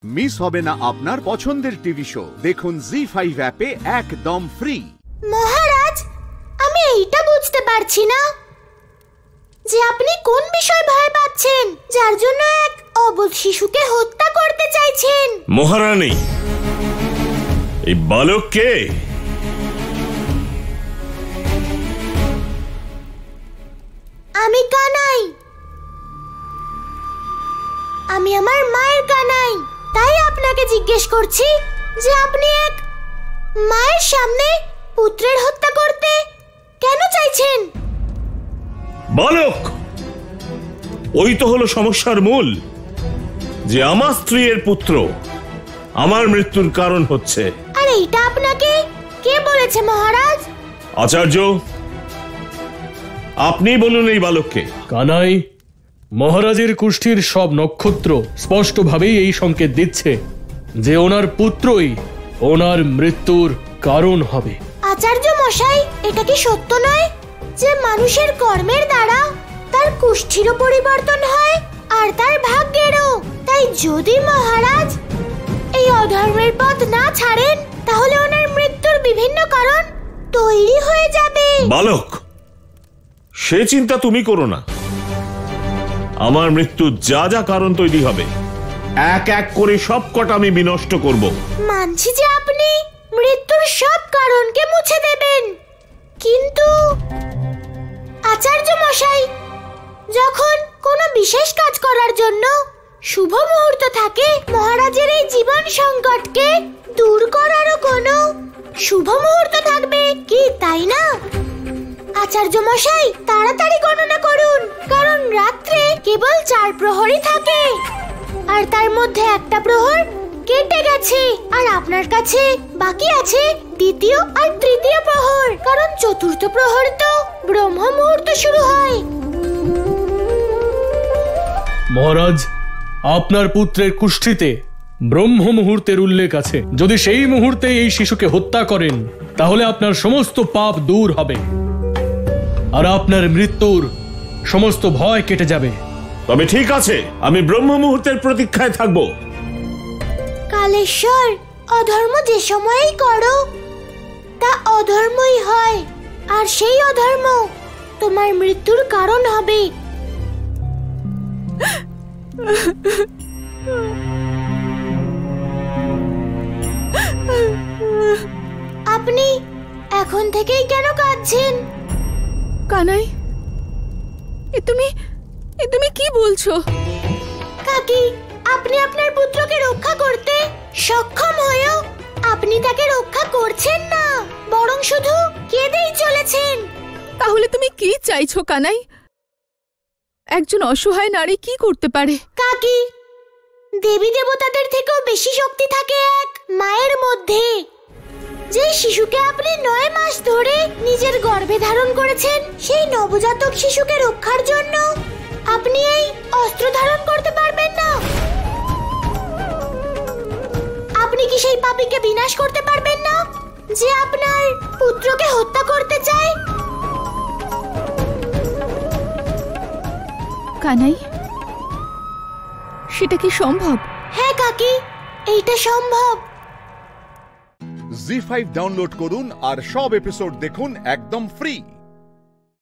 Miss হবে না আপনার পছন্দের টিভি শো। দেখুন জি5 অ্যাপে একদম ফ্রি। মহারাজ, আমি এইটা বুঝতে পারছি না যে আপনি কোন বিষয় ভয় পাচ্ছেন, যার জন্য এক অবুঝ শিশুকে হত্যা করতে চাইছেন। মহারানী, এই বালক কে? আমি কানাই। আমি আমার মায়ের কানাই। তাই আপনাকে জিজ্ঞেস করছি যে আপনি এক মায়ের সামনে পুত্রের হত্যা করতে কেন চাইছেন? বালক, ওই তো হলো সমস্যার মূল, যে আমার স্ত্রীর পুত্র আমার মৃত্যুর কারণ হচ্ছে। আর এইটা আপনাকে কে বলেছে মহারাজ? আচার্য, আপনি বলুন এই বালককে। কানাই, মহারাজের কুষ্ঠির সব নক্ষত্র স্পষ্টভাবেই এই সংকেত দিচ্ছে যে ওনার পুত্রই ওনার মৃত্যুর কারণ হবে। আচার্য মশাই, এটা কি সত্য নয় যে মানুষের কর্মের দ্বারা তার কুষ্ঠিরও পরিবর্তন হয় আর তার ভাগ্যেরও? তাই যদি মহারাজ এই অধর্মের পথ না ছাড়েন, তাহলে ওনার মৃত্যুর বিভিন্ন কারণ তৈরি হয়ে যাবে। বালক, সে চিন্তা তুমি করো না। আমার মৃত্যুর যা যা কারণ তৈরি হবে, এক এক করে সব কটা আমি বিনষ্ট করব। মানছি যে আপনি মৃত্যুর সব কারণকে মুছে দেবেন, কিন্তু আচার্য মশাই, যখন কোনো বিশেষ কাজ করার জন্য শুভ মুহূর্ত থাকে, মহারাজের এই জীবন সংকটকে দূর করারও কোনো শুভ মুহূর্ত থাকবে কি, তাই না? আচার্য মশাই, তাড়াতাড়ি গণনা করুন, কারণ রাত্রে কেবল 4 প্রহরই থাকে আর তার মধ্যে একটা প্রহর কেটে গেছে, আর আপনার কাছে বাকি আছে দ্বিতীয় আর তৃতীয় প্রহর, কারণ চতুর্থ প্রহর তো ব্রহ্ম মুহূর্ত শুরু হয়। মহারাজ, আপনার পুত্রের কুষ্ঠিতে ব্রহ্ম মুহূর্তের উল্লেখ আছে। যদি সেই মুহূর্তে এই শিশুকে হত্যা করেন, তাহলে আপনার সমস্ত পাপ দূর হবে আর আপনার মৃত্যুর সমস্ত ভয় কেটে যাবে। তবে ঠিক আছে, আমি ব্রহ্ম মুহূর্তের প্রতীক্ষায় থাকবো। কালেশ্বর, অধর্ম যে সময়ই করো তা অধর্মই হয়, আর সেই অধর্ম তোমার মৃত্যুর কারণ হবে। আপনি এখন থেকেই কেন কাঁদছেন? কানাই, এ তুমি কি বলছো? কাকি, আপনি আপনার পুত্রকে রক্ষা করতে সক্ষম হয়েও আপনি তাকে রক্ষা করছেন না, বরং শুধু কেঁদেই চলেছেন। তাহলে তুমি কি চাইছো কানাই? একজন অসহায় নারী কি করতে পারে? কাকি, দেবী দেবতাদের থেকেও বেশি শক্তি থাকে এক মায়ের মধ্যে। যে শিশুকে আপনি 9 মাস ধরে নিজের গর্ভে ধারণ করেছেন, সেই নবজাতক শিশুকে রক্ষার জন্য আপনি এই অস্ত্র ধারণ করতে পারবেন না? আপনি কি সেই পাপীকে বিনাশ করতে পারবেন না যে আপনার পুত্রকে হত্যা করতে চায়? কানাই, সেটা কি সম্ভব? হ্যাঁ কাকি, এইটা সম্ভব। জি5 ডাউনলোড করুন আর সব এপিসোড দেখুন একদম ফ্রি।